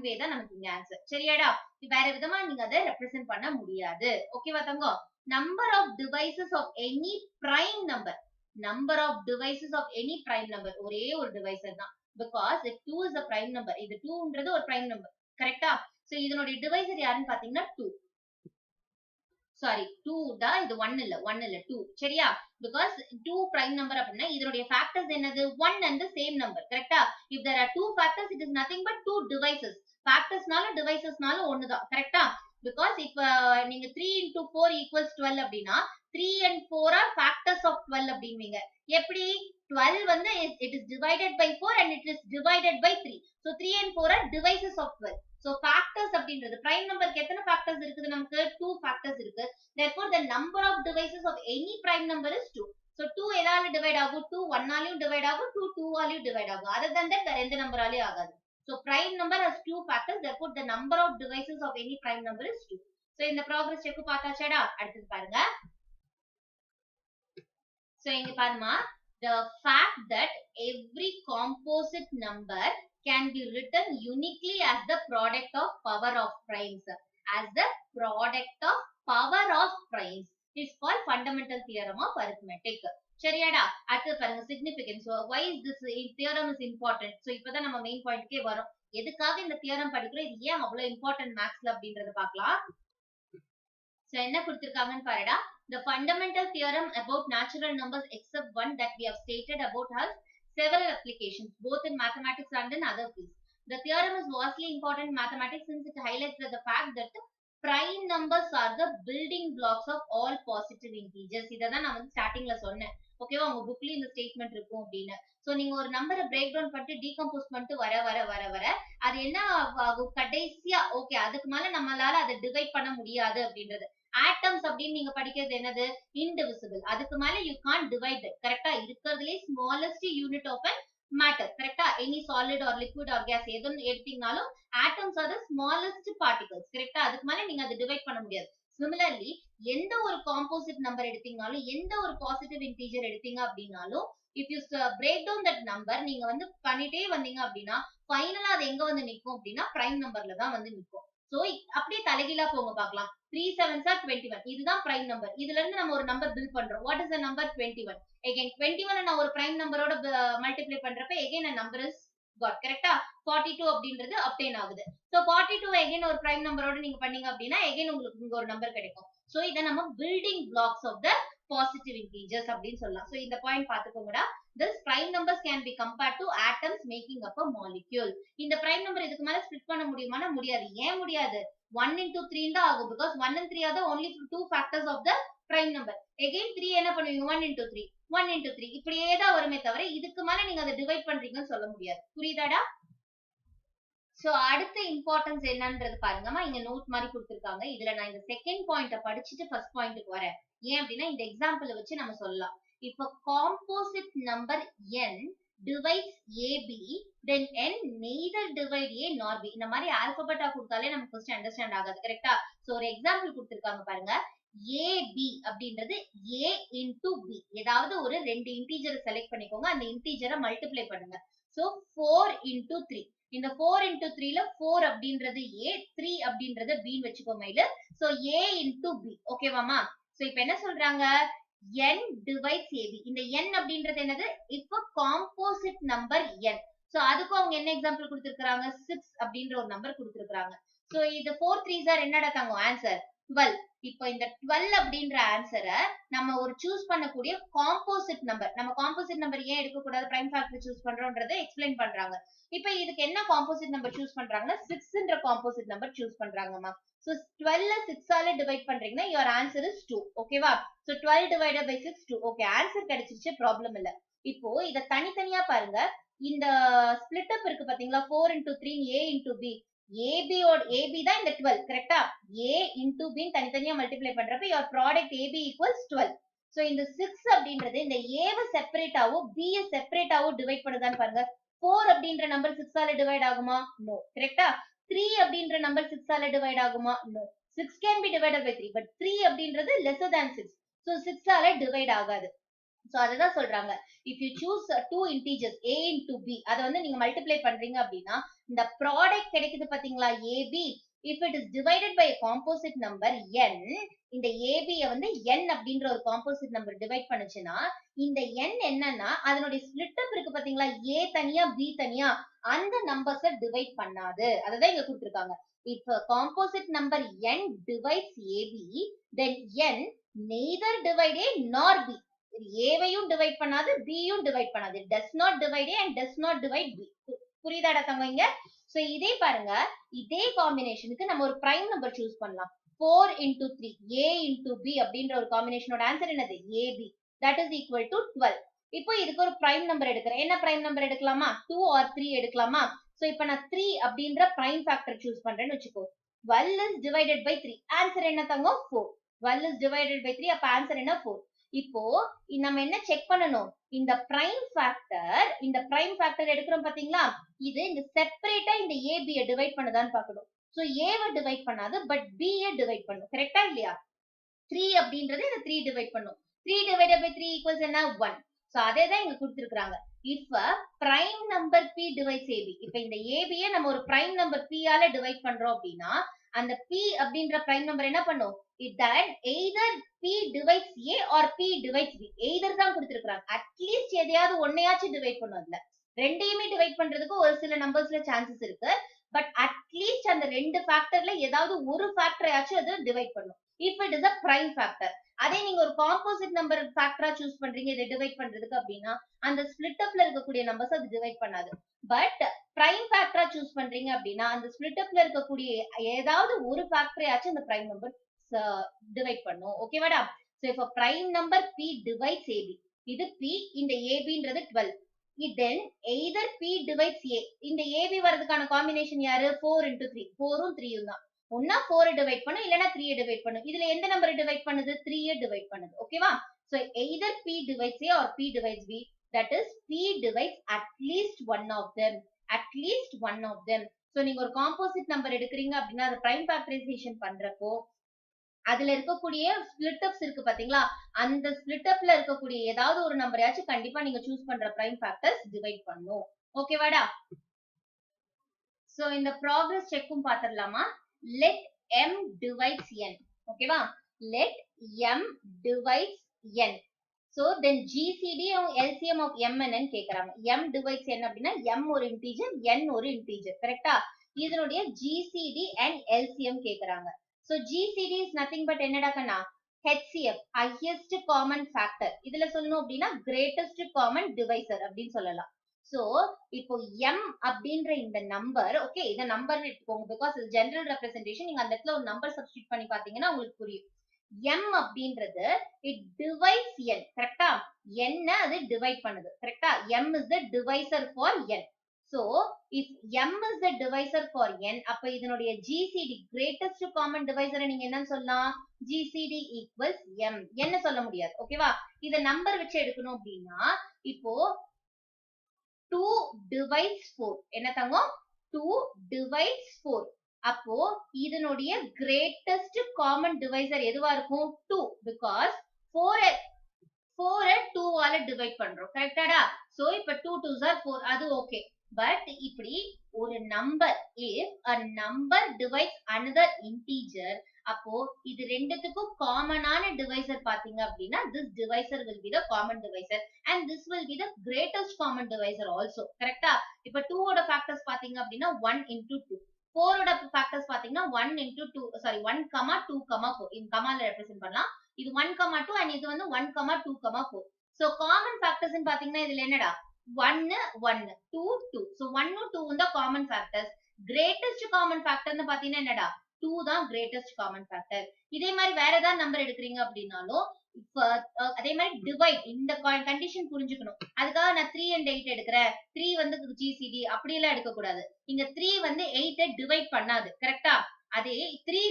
way தான் நமக்கு இங்க ஆன்சர். சரியாடா? வேற விதமா நீங்க அதை ரெப்ரசென்ட் பண்ண முடியாது. ஓகேவா தங்கம்? Number of divisors of any prime number, number of divisors of any prime number ஒரே ஒரு டிவைசர் தான். Because 2 is a prime number. இது 2ன்றது ஒரு பிரைம் நம்பர். கரெக்ட்டா? சோ இதனுடைய டிவைசர் யாருன்னு பாத்தீங்கன்னா 2. சாரி 2 தான், இது 1 இல்ல 2. சரியா? because 2 prime number அப்படின்னா இதனுடைய factors என்னது, 1 and the same number. கரெக்ட்டா? if there are 2 factors, it is nothing but 2 devices. factorsனால divisesனால ஒன்னு தான். கரெக்ட்டா? because if நீங்க 3 into 4 equals 12 அப்படின்னா 3 and 4 are factors of 12 அப்படிவீங்க. எப்படி? 12 வந்து it is divided by 4 and it is divided by 3. so 3 and 4 are divisors of 12. so factors அப்படின்றது prime numberக்கு எத்தனை factors இருக்குது, நமக்கு 2 factors இருக்கு. therefore the number of divisors of any prime number is 2. so 2 எதால divide ஆகும், 2 1 ஆலயும் divide ஆகும், 2 2 ஆலயும் divide ஆகும். other than that வேற எந்த நம்பர் ஆலயும் ஆகாது. so prime number has 2 factors, therefore the number of divisors of any prime number is 2. so இந்த progress check பார்த்தாச்சேடா? அடுத்து பாருங்க. so இங்க பாருமா, the fact that every composite number can be written uniquely as the product of power of primes. As the product of power of primes is called fundamental theorem of arithmetic. சரியாடா? அடுத்து பாருங்க significance. So why is this theorem is important? So இப்பதான் நம்ம main பாயிண்ட்க்கே வரோம். எதுக்காக இந்த theorem படிக்கிறோம், இது ஏன் அவ்வளவு இம்பார்ட்டன்ட் மேக்ஸ்ல அப்படின்றத பார்க்கலாம். So என்ன கொடுத்திருக்காங்கன்னு பாருடா. The fundamental theorem about natural numbers except one that we have stated about has several applications both in mathematics and in other fields. The theorem is vastly important in mathematics since it highlights the fact that prime numbers are the building blocks of all positive integers. இததான் நான் வந்து ஸ்டார்டிங்ல சொன்னேன். ஓகேவா? உங்க புக்லயும் இந்த statement இருக்கும் அப்படின்னு. சோ நீங்க ஒரு நம்பரை பிரேக் டவுன் பண்ணிட்டு டீகம்போஸ் பண்ணிட்டு வர வர வர வர அது என்ன ஆகும், கடைசியா ஓகே அதுக்கு மேல நம்மளால அதை டிவைட் பண்ண முடியாது அப்படின்றது. ஆட்டம்ஸ் அப்படின்னு நீங்க படிக்கிறது என்னது, இன்டிவிசிபிள். அதுக்கு மேல யூ கான்ட் டிவைட். கரெக்டா? இருக்கிறதுலே ஸ்மாலஸ்ட் யூனிட் ஆஃப் மேட்டர். கரெக்டா? Any solid or liquid or gas எதுன்னு எடுத்தீங்கனாலும் atoms are the smallest particles. கரெக்டா? அதுக்கு மேல நீங்க அதை டிவைட் பண்ண முடியாது. சிமிலர்லி எந்த ஒரு காம்போசிட் நம்பர் எடுத்தீங்கனாலும் எந்த ஒரு பாசிட்டிவ் இன்டீஜர் எடுத்தீங்க அப்படின்னாலும் if you break down that number நீங்க வந்து பண்ணிட்டே வந்தீங்க அப்படின்னா ஃபைனலா அது எங்க வந்து நிற்கும் அப்படின்னா பிரைம் நம்பர்ல தான் வந்து நிற்கும். சோ அப்படியே தலைகீழா போங்க பார்க்கலாம். 3 7s are 21. இதுதான் பிரைம் நம்பர். இதுல இருந்து நம்ம ஒரு நம்பர் பில்ட் பண்றோம். What is the number? 21. again 21 நான் ஒரு பிரைம் நம்பரோட மல்டிப்ளை பண்றப்ப again a number is got. கரெக்ட்டா? 42 அப்படின்றது obtain ஆகுது. சோ 42 again ஒரு பிரைம் நம்பரோட நீங்க பண்ணீங்க அப்படின்னா again உங்களுக்கு இங்க ஒரு நம்பர் கிடைக்கும். சோ இத நம்ம building blocks of the positive integers அப்படின்னு சொல்லலாம். சோ இந்த point பாத்துக்கோங்கடா. This prime numbers can be compared to atoms making up a molecule. இந்த prime number இதுக்கு மேல ஸ்ப்ளிட் பண்ண முடியுமானா முடியாது. ஏன் முடியாது? 1 into 3 தான் ஆகும். because 1 and 3 are the only two factors of the prime number. again 3 என்ன பண்ணுவீங்க? 1 into 3 1 into 3 இப்படியே தான் வருமே தவிர இதுக்கு மேல நீங்க அதை டிவைட் பண்றீங்கன்னு சொல்ல முடியாது. புரியுதாடா? சோ அடுத்த இம்பார்ட்டன்ஸ் என்னன்றது பாருங்கம்மா. இங்க நோட் மாதிரி கொடுத்திருக்காங்க. இதுல நான் இந்த செகண்ட் பாயிண்ட படிச்சுட்டு ஃபர்ஸ்ட் பாயிண்ட்க்கு வரேன். ஏன் அப்படின்னா இந்த எக்ஸாம்பிள் வச்சு நம்ம சொல்லலாம். if a composite number n divides ab then n neither divide a nor b. இந்த மாதிரி ஆல்பபெட்டா கொடுத்தாலே நமக்கு ஃபர்ஸ்ட் அண்டர்ஸ்டாண்ட் ஆகாது. கரெக்ட்டா? சோ ஒரு எக்ஸாம்பிள் கொடுத்திருக்காங்க பாருங்க. ab அப்படின்றது a into b. ஏதாவது ஒரு ரெண்டு இன்டிஜரை செலக்ட் பண்ணிக்கோங்க. அந்த இன்டிஜரை மல்டிப்ளை பண்ணுங்க. So 4 into 3. இந்த 4 into 3ல 4 அப்படின்றது a, 3 அப்படின்றது b ன்னு வெச்சுக்கோங்க. இது சோ a into b. ஓகேவாமா? சோ இப்போ என்ன சொல்றாங்க? n divides ab. இந்த n அப்படின்றது என்னது? if a composite number n. So அதுக்கு அவங்க என்ன எக்ஸாம்பிள் கொடுத்திருக்காங்க? 6 அப்படின்ற ஒரு நம்பர் கொடுத்திருக்காங்க. சோ இது 4 3s are என்னடா தங்கம்? ஆன்சர் 12. இப்போ இந்த 12 அப்படின்ற ஆன்சரை நம்ம ஒரு சூஸ் பண்ணக்கூடிய காம்போசிட் நம்பர். நம்ம காம்போசிட் நம்பர் ஏன் எடுக்க கூடாது, பிரைம் ஃபேக்டர் சூஸ் பண்றோம்ன்றதை எக்ஸ்பிளைன் பண்றாங்க. இப்போ இதுக்கு என்ன காம்போசிட் நம்பர் சூஸ் பண்றாங்கன்னா 6ன்ற காம்போசிட் நம்பர் சூஸ் பண்றாங்கம்மா. சோ 12 6 ஆல டிவைட் பண்றீங்கன்னா your answer is 2. ஓகேவா? So 12 divided by 6 2. Okay, answer கிடைச்சிருச்சு, ப்ராப்ளம் இல்ல. இப்போ இத தனித்தனியா பாருங்க. இந்த ஸ்ப்ளிட் அப் இருக்கு பாத்தீங்களா? 4 into 3 a into b. ab தான் இந்த 12. கரெக்ட்டா? a into b தனித்தனியா மல்டிப்ளை பண்றப்ப your product ab equals 12. So இந்த 6 அப்படின்றது இந்த a வை செப்பரேட்டாவோ b யை செப்பரேட்டாவோ டிவைட் பண்ணுதான்னு பாருங்க. 4 அப்படின்ற நம்பர் 6 ஆல டிவைட் ஆகுமா? நோ. கரெக்ட்டா? 3 அப்படின்ற நம்பர் 6 ஆல டிவைட் ஆகுமா? No. 6 can be divided by 3 but 3 அப்படின்றது lesser than 6. so 6 ஆல டிவைட் ஆகாது. சோ அததான் சொல்றாங்க. if you choose two integers a into b அத வந்து நீங்க மல்டிப்ளை பண்றீங்க அப்படின்னா இந்த ப்ராடக்ட் கிடைக்குது பாத்தீங்களா? ab if it is divided by a composite number n, இந்த ab வந்து n அப்படின்ற ஒரு காம்போசிட் நம்பர் டிவைட் பண்ணுச்சுன்னா இந்த n என்னன்னா அதனுடைய ஸ்ப்ளிட் அப் இருக்கு பாத்தீங்களா? a தனியா b தனியா, அந்த நம்பர்ஸை டிவைட் பண்ணாது. அததான் இங்க கொடுத்திருக்காங்க. if a composite number n divides ab then n neither divide a nor b. ஏவையும் டிவைட் பண்ணாது, பியும் டிவைட் பண்ணாது. does not divide a and does not divide b. புரியுதாடா தங்க இங்க? சோ இதே பாருங்க, இதே காம்பினேஷனுக்கு நம்ம ஒரு பிரைம் நம்பர் சூஸ் பண்ணலாம். 4 into 3 a into b அப்படின்ற ஒரு காம்பினேஷனோட ஆன்சர் என்னது? ab. that is equal to 12. இப்போ இதுக்கு ஒரு பிரைம் நம்பர் எடுக்கிறேன். என்ன பிரைம் நம்பர் எடுக்கலாமா? 2 or 3 எடுக்கலாமா? சோ இப்போ நான் 3 அப்படின்ற பிரைம் ஃபேக்டர் சூஸ் பண்றேன்னு வெச்சுக்கோ. 12 is divided by 3. ஆன்சர் என்ன தங்கம்? 4. 12 is divided by 3. அப்ப ஆன்சர் என்ன? 4. இப்போ நம்ம என்ன செக் பண்ணணும்? இந்த பிரைம் ஃபேக்டர் எடுக்கிறோம் பாத்தீங்களா? இது இந்த செப்பரேட்டா இந்த ab யை டிவைட் பண்ணுதான்னு பார்க்கணும். சோ a வை டிவைட் பண்ணாது பட் b யை டிவைட் பண்ணும். கரெக்ட்டா இல்லையா? 3 அப்படின்றது இந்த 3 டிவைட் பண்ணும். 3 divided by 3 equals என்ன? 1. சோ அதே தான் இங்க கொடுத்திருக்காங்க. if a prime number p divides ab, இப்ப இந்த ab யே நம்ம ஒரு prime number p ஆல டிவைட் பண்றோம் அப்படினா அந்த p அப்படின்ற prime number என்ன பண்ணும், that either p divides a or p divides b, either தான் கொடுத்திருக்காங்க. அட்லீஸ்ட் எதையாவது ஒன்னையாச்சும் டிவைட் பண்ணும். அதுல ரெண்டையுமே டிவைட் பண்றதுக்கு ஒரு சில நம்பர்ஸ்ல சான்சஸ் இருக்கு. பட் அட்லீஸ்ட் அந்த ரெண்டு ஃபேக்டர்ல ஏதாவது ஒரு ஃபேக்டரையாச்சும் அது டிவைட் பண்ணும். if it is a prime factor. அதே நீங்க ஒரு காம்போசிட் நம்பர் ஃபேக்டரா சூஸ் பண்றீங்க இதை டிவைட் பண்றதுக்கு அப்படின்னா அந்த ஸ்பிளிட் அப்ல இருக்கக்கூடிய நம்பர்ஸ் அது டிவைட் பண்ணாது. பட் பிரைம் ஃபேக்டரா சூஸ் பண்றீங்க அப்படின்னா அந்த ஸ்பிளிட் அப்ல இருக்கக்கூடிய ஏதாவது ஒரு ஃபேக்டரையாச்சும் அந்த பிரைம் நம்பர் டிவைட் பண்ணும். ஓகேவாடா? So if a prime number p divides ab, இது p, இந்த abன்றது 12. then either p divides a, இந்த ab வரதுக்கான காம்பினேஷன் யாரு, 4 into 3, 4 உம் 3 உம் தான். ஒன்னா 4 டிவைட் பண்ணும் இல்லனா 3 டிவைட் பண்ணும். இதுல எந்த நம்பர் டிவைட் பண்ணுது, 3 டிவைட் பண்ணுது. ஓகேவா? So either p divides a or p divides b, that is p divides at least one of them, at least one of them. So நீங்க ஒரு காம்போசிட் நம்பர் எடுக்கறீங்க அப்படினா அது பிரைம் ஃபேக்டரைசேஷன் பண்றப்போ அதுல இருக்கக்கூடிய ஸ்பிளிட் அப்ஸ் இருக்கு பாத்தீங்களா, அந்த ஸ்பிளிட் அப்ல இருக்கக்கூடிய ஏதாவது ஒரு நம்பரையாச்சும் கண்டிப்பா நீங்க சூஸ் பண்ற பிரைம் ஃபேக்டர்ஸ் டிவைட் பண்ணும். ஓகேவாடா? சோ இந்த progress செக்கும் பாத்துடலாமா. let m divides n. ஓகேவா? let m divides n. so then gcd and lcm of m and n கேக்குறாங்க. m divides n அப்படின்னா m ஒரு இன்டிஜர், n ஒரு இன்டிஜர். கரெக்ட்டா? இதனுடைய gcd and lcm கேக்குறாங்க. so gcd is nothing but என்னடா கண்ணா, HCF, highest common factor. இதுல சொல்லணும் அப்படின்னா greatest common divisor அப்படின்னு சொல்லலாம். சோ இப்போ m அப்படின்ற இந்த நம்பர், ஓகே இத நம்பர் எடுத்துக்கோங்க பிகாஸ் இது ஜெனரல் ரெப்ரசன்டேஷன். நீங்க அந்த இடத்துல ஒரு நம்பர் சப்ஸ்டிட்யூட் பண்ணி பாத்தீங்கன்னா உங்களுக்கு புரியும். m அப்படின்றது it divides n. கரெக்ட்டா? n அது டிவைட் பண்ணுது. கரெக்ட்டா? m is the divisor for n. so if m is the divisor for n, அப்ப இதனுடைய gcd greatest common divisor நீங்க என்னன்னு சொல்லலாம், gcd equals m. என்ன சொல்ல முடியாது. ஓகேவா? இத நம்பர் வச்சு எடுக்கணும் அப்படின்னா இப்போ 2 divides 4. என்ன தங்கம்? 2 divides 4. அப்போ இதனுடைய greatest common divisor எதுவா இருக்கும், 2. because 4 2 ஆல டிவைட் பண்றோம். கரெக்டாடா? சோ இப்ப 2 2s are 4, அது ஓகே. பட் இப்படி ஒரு number, if a number divides another integer, அப்போ இது ரெண்டுத்துக்கும் காமனான டிவைசர் பாத்தீங்க அப்படின்னா this divisor will be the common divisor and this will be the greatest common divisor also. கரெக்ட்டா? இப்ப 2 ஓட ஃபேக்டர்ஸ் பாத்தீங்க அப்படின்னா 1 into 2, 4 ஓட ஃபேக்டர்ஸ் பாத்தீங்கன்னா 1 into 2, சாரி 1, 2, 4. இந்த கமால ரெப்ரசன்ட் பண்ணலாம். இது 1, 2 and இது வந்து 1, 2, 4. சோ காமன் ஃபேக்டர்ஸ் பாத்தீங்கன்னா இதுல என்னடா, 1 1 2 2. so 1 2 தான் common factors. greatest common factor ன்னு பாத்தீங்கன்னா என்னடா, 2 தான் greatest common factor. இதே மாதிரி வேற ஏதாவது நம்பர் எடுக்கிறீங்க அப்படின்னாலும் அதே மாதிரி டிவைட், இந்த கண்டிஷன் புரிஞ்சுக்கணும். அதுக்காக நான் 3 and 8 எடுக்கிறேன், 3 வந்து gcd அப்படி எல்லாம் எடுக்க கூடாது. இங்க 3 வந்து 8 டிவைட் பண்ணாது. கரெக்ட்டா? அதே 3,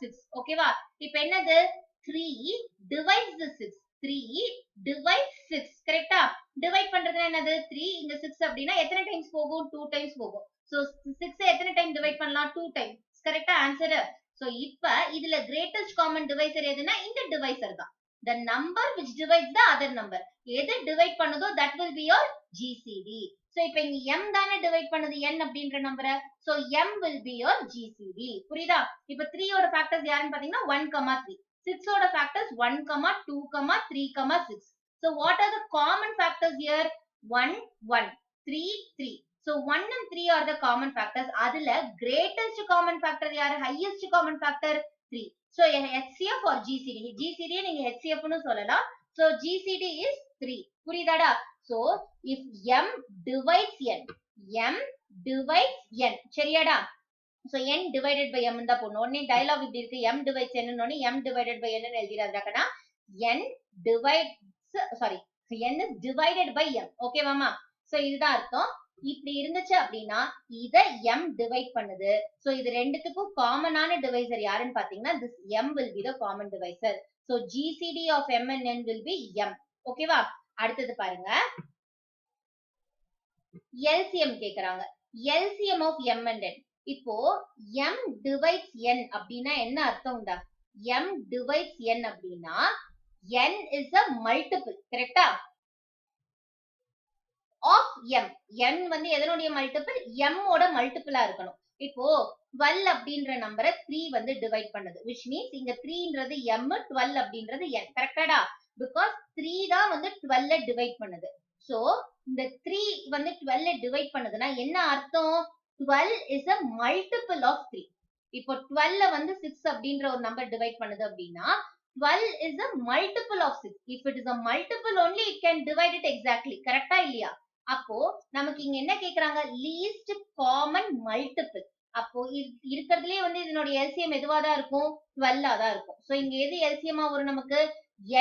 6. ஓகேவா? இப்போ என்னது, 3 divides the 6, 3 divides 6. கரெக்ட்டா? டிவைட் பண்றது என்னது, 3 இங்க 6 அப்படின்னா எத்தனை டைம்ஸ் போகும், 2 டைம்ஸ் போகும். சோ 6 எத்தனை டைம் டிவைட் பண்ணலாம், 2 டைம்ஸ். கரெக்ட்டா ஆன்சர்? சோ இப்ப இதுல greatest common divisor எதுனா இந்த டிவைசர் தான். the number which divides the other number, எது டிவைட் பண்ணுதோ that will be your gcd. So இப்ப இங்க m தானே டிவைட் பண்ணுது n அப்படின்ற நம்பரை, so m will be your gcd. புரியுதா? இப்ப 3 ஓட ஃபேக்டர்ஸ் யாருன்னு பாத்தீங்கன்னா 1, 3. 6 ஓட factors 1, 2, 3, 6. so what are the common factors here, 1 1 3 3. so 1 and 3 are the common factors. அதுல greatest common factor யாரு, highest common factor 3. so HCF or GCD, GCD நீங்க HCF னு சொல்லலாம். so GCD is 3. புரியுதாடா? so if m divides n, m divides n, சரியாடா? so n divided by m தான் போடணும். உடனே dialogue இப்படி இருக்கு, m divides n ன்னு m divided by n ன்னு எழுதிராதடா. n divides, sorry, n is divided by m. ஓகேவாமா? so இதுதான் அர்த்தம். இப்படி இருந்துச்சு அப்படின்னா இத m டிவைட் பண்ணுது. சோ இது ரெண்டுத்துக்கும் காமனான டிவைசர் யாருன்னு பாத்தீங்கன்னா this m will be the common divisor. so gcd of m and n will be m. ஓகேவா? அடுத்தது பாருங்க, LCM கேக்குறாங்க. LCM of m and n. இப்போ m divides n அப்படின்னா என்ன அர்த்தம்டா, m divides n அப்படின்னா n is a multiple. கரெக்ட்டா? of m. n வந்து எதனுடைய மல்டிபிள்? m ஓட மல்டிபிளா இருக்கணும். இப்போ 12 அப்படின்ற நம்பரை 3 வந்து டிவைட் பண்ணுது, which means இங்க 3ன்றது m, 12 அப்படின்றது n. கரெக்டாடா? பிகாஸ் 3 தான் வந்து 12 டிவைட் பண்ணுது. சோ இந்த 3 வந்து 12 டிவைட் பண்ணுதுன்னா என்ன அர்த்தம்? 12 is a multiple of 3. இப்போ 12 வந்து 6 அப்படின்ற ஒரு நம்பர் டிவைட் பண்ணுது அப்படின்னா 12 is a multiple of 6. If it is a multiple only, it can divide it exactly. கரெக்டா இல்லையா? அப்போ நமக்கு இங்க என்ன கேக்குறாங்க? least common multiple. அப்போ இருக்கிறதுலயே வந்து இதனுடைய LCM எதுவா தான் இருக்கும்? 12 தான் இருக்கும். சோ இங்க எது LCM வரும் நமக்கு?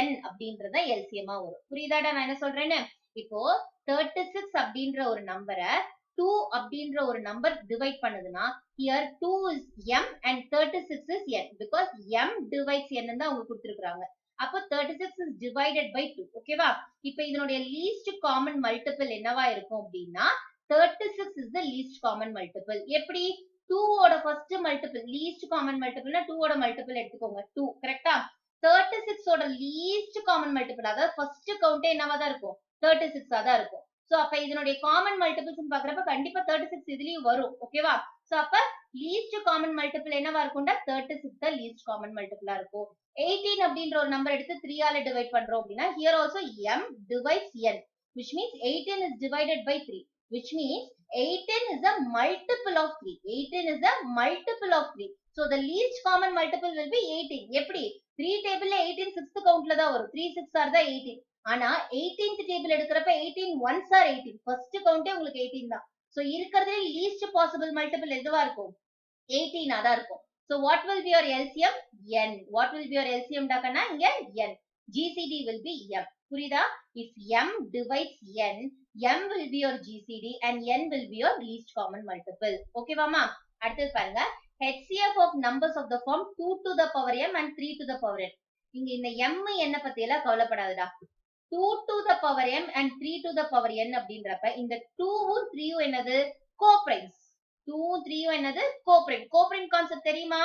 n அப்படின்றத LCM வரும். புரியுதாடா நான் என்ன சொல்றேன்னு? இப்போ 36 அப்படின்ற ஒரு நம்பரை 2 அப்படின்ற ஒரு நம்பர் டிவைட் பண்ணுதுன்னா here 2 is m and 36 is n because m divides n தான் அவங்க கொடுத்திருக்காங்க. அப்போ 36 is divided by 2. ஓகேவா? இப்போ இதனுடைய least common multiple என்னவா இருக்கும் அப்படின்னா 36 is the least common multiple. எப்படி? 2 ஓட first multiple least common multiple னா 2 ஓட multiple எடுத்துக்கோங்க 2. கரெக்டா? 36 ஓட least common multiple அதாவது first count என்னவா தான் இருக்கும்? 36 தான் இருக்கும். சோ அப்ப இதனுடைய காமன் மல்டிபிள்ஸ் பாக்குறப்ப கண்டிப்பா 36 இதுலயும் வரும். ஓகேவா? சோ அப்ப லீஸ்ட் காமன் மல்டிபிள் என்னவா இருக்கும்டா? 36 தான் லீஸ்ட் காமன் மல்டிபிளா இருக்கும். 18 அப்படின்ற ஒரு நம்பர் எடுத்து 3 ஆல டிவைட் பண்றோம் அப்படின்னா here also m divides n, which means 18 is divided by 3, which means 18 is a multiple of 3. 18 is a multiple of 3. So the least common multiple will be 18. எப்படி? 3 டேபிள்ல 18 6th கவுண்ட்ல தான் வரும். 3 6 ஆர் தான் 18. ஆனா 18th டேபிள் எடுக்கிறப்ப 18 1s are 18. First கவுண்டே உங்களுக்கு 18 தான். So இருக்கிறதே லீஸ்ட் பாசிபிள் மல்டிபிள் எதுவா இருக்கும்? 18 தான் இருக்கும். So what will be your LCM? n. What will be your LCM டாக்கனா இங்க n. GCD will be m. புரியுதா? If m divides n, m will be your GCD and n will be your least common multiple. ஓகேவாமா? அடுத்து பாருங்க. HCF of numbers of the form 2 to the power m and 3 to the power n. இங்க இந்த m என்ன பத்தி எல்லாம் கவலைப்படாதடா. 2 to the power m and 3 to the power n அப்படின்றப்ப இந்த 2 3 என்னது? கோப்ரைம்ஸ். 2 3 என்னது? கோப்ரைம். கோப்ரைம் கான்செப்ட் தெரியுமா?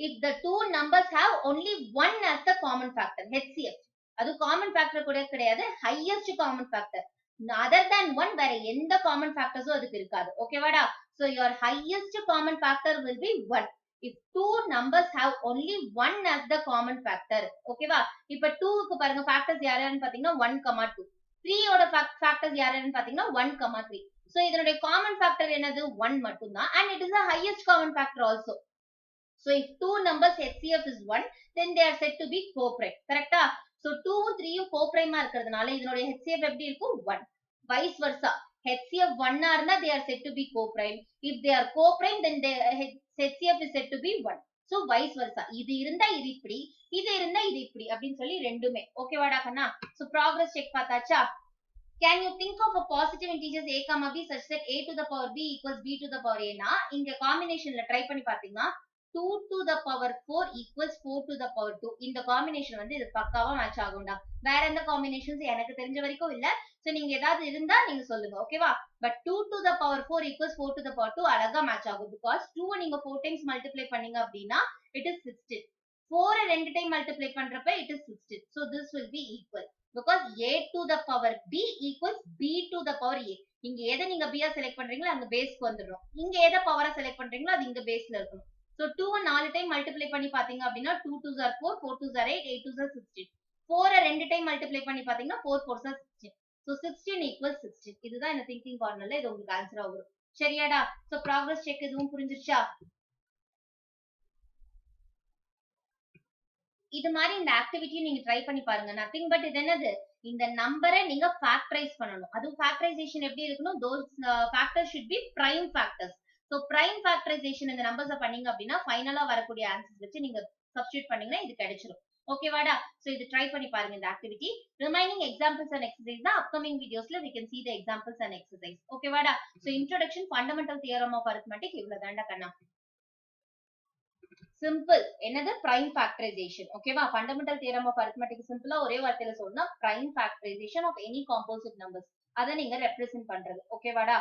If the two numbers have only one as the common factor, HCF. அது common factor கூட கிடையாது, highest common factor. Other than 1 வேற எந்த common factors அதுக்கு இருக்காது. ஓகேவாடா? So your highest common factor will be 1. If two numbers have only one as the common factor. ஓகேவா? இப்ப 2 க்கு பாருங்க factors யாரான்னு பாத்தீங்கன்னா 1, 2. 3 ஓட factors யாரான்னு பாத்தீங்கன்னா 1, 3. So இதனுடைய common factor என்னது? 1 மட்டும்தான். And it is the highest common factor also. So if two numbers HCF is 1, then they are said to be co-prime. Correctா? So 2 3 co-prime இருக்கிறதுனால இதனுடைய HCF எப்படி இருக்கும்? 1. Vice versa. HCF 1 இருந்தா they are said to be co-prime. If they are co-prime, then their HCF is said to be 1. So vice versa. இது இருந்தா இது இப்படி, இது இருந்தா இது இப்படி அப்படின்னு சொல்லி ரெண்டுமே. ஓகேவாடா கண்ணா? So progress check பார்த்தாச்சா? Can you think of a positive integers a comma b such that a to the power b equals b to the power a னா இங்க காம்பினேஷன்ல ட்ரை பண்ணி பாத்தீங்கன்னா 2 to the power 4 equals 4 to the power 2. இந்த combination வந்து இது பக்காவா match ஆகும்டா. வேற எந்த காம்பினேஷன்ஸ் எனக்கு தெரிஞ்ச வரைக்கும் இல்ல. சோ நீங்க ஏதாவது இருந்தா நீங்க சொல்லுங்க. ஓகேவா? But 2 to the power 4 equals 4 to the power 2 அழகா மேட்ச் ஆகும். because 2 நீங்க 4 times multiply பண்ணீங்க அப்படின்னா it is 16. 4 ரெண்டு டைம் மல்டிப்ளை பண்றப்ப it is 16. So this will be equal. Because a to the power b equals b to the power a. இங்க எதை நீங்க b ஆ செலக்ட் பண்றீங்களோ அங்க பேஸ்க்கு வந்துடும். இங்க எதை பவரா செலக்ட் பண்றீங்களோ அது இங்க பேஸ்ல இருக்கணும். So 2 4 டைம் மல்டிப்ளை பண்ணி பாத்தீங்க அப்படின்னா 2 2s are 4, 4 2s are 8, 8 2s are 16. 4 ரெண்டு டைம் மல்டிப்ளை பண்ணி பாத்தீங்கன்னா 4 4s are 16. So 16 equals 16. இதுதான் இந்த திங்கிங் கார்னர்ல இது உங்களுக்கு ஆன்சரா வரும். சரியாடா? So progress check இதுவும் புரிஞ்சிருச்சா? இது மாதிரி இந்த ஆக்டிவிட்டியை நீங்க ட்ரை பண்ணி பாருங்க. நத்திங் பட் இது என்னது? இந்த நம்பரை நீங்க ஃபேக்டரைஸ் பண்ணணும். அதுவும் ஃபேக்டரைசேஷன் எப்படி இருக்கணும்? those factors should be prime factors. So prime factorization இந்த நம்பர்ஸ பண்ணீங்க அப்படின்னா ஃபைனலா வரக்கூடிய ஆன்சர்ஸ் வச்சு நீங்க சப்ஸ்டிட்யூட் பண்ணீங்கன்னா இது கிடைச்சிரும். ஓகேவாடா? சோ இது ட்ரை பண்ணி பாருங்க இந்த activity. Remaining examples and exercise தான் அப்கமிங் வீடியோஸ்ல we can see the examples and exercise. ஓகேவாடா? So introduction fundamental theorem of arithmetic இவ்வளவுதான்டா கண்ணா. சிம்பிள் என்னது? Prime factorization. ஓகேவா? ஃபண்டமெண்டல் தியரம் ஆஃப் அரித்மெட்டிக் சிம்பிளா ஒரே வார்த்தையில சொன்னா prime factorization of any composite numbers. அத நீங்க ரெப்ரசன்ட் பண்றது. ஓகேவாடா?